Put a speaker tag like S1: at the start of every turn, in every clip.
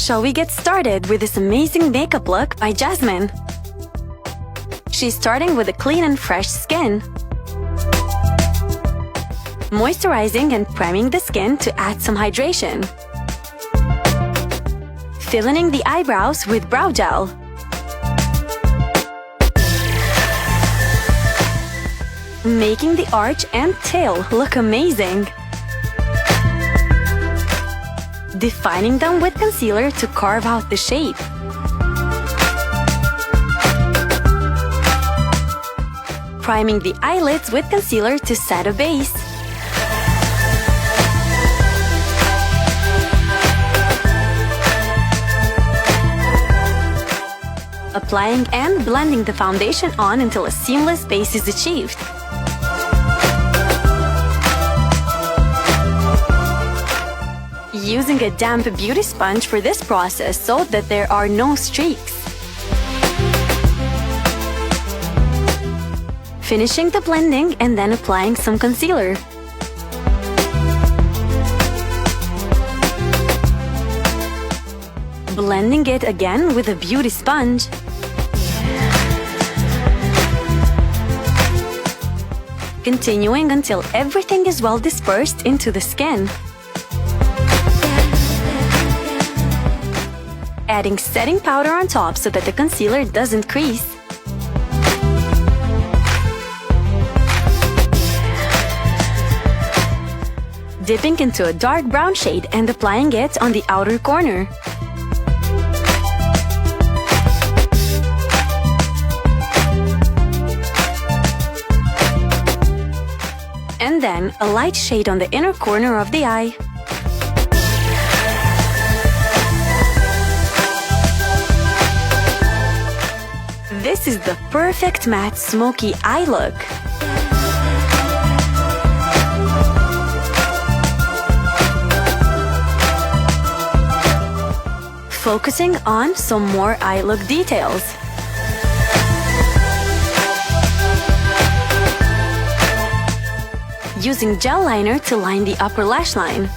S1: Shall we get started with this amazing makeup look by Jasmine? She's starting with a clean and fresh skin, moisturizing and priming the skin to add some hydration, filling in the eyebrows with brow gel, making the arch and tail look amazing, defining them with concealer to carve out the shape, priming the eyelids with concealer to set a base, applying and blending the foundation on until a seamless base is achieved. Using a damp beauty sponge for this process so that there are no streaks. Finishing the blending and then applying some concealer. Blending it again with a beauty sponge. Continuing until everything is well dispersed into the skin. Adding setting powder on top so that the concealer doesn't crease. Dipping into a dark brown shade and applying it on the outer corner. And then a light shade on the inner corner of the eye. This is the perfect matte smoky eye look. Focusing on some more eye look details. Using gel liner to line the upper lash line.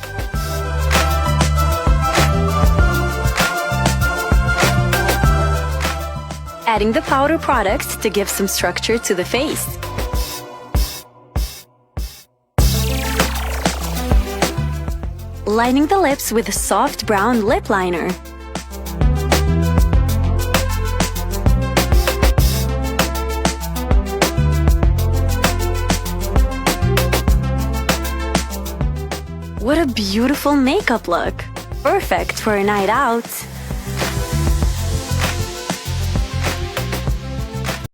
S1: Adding the powder product to give some structure to the face. Lining the lips with a soft brown lip liner. What a beautiful makeup look! Perfect for a night out.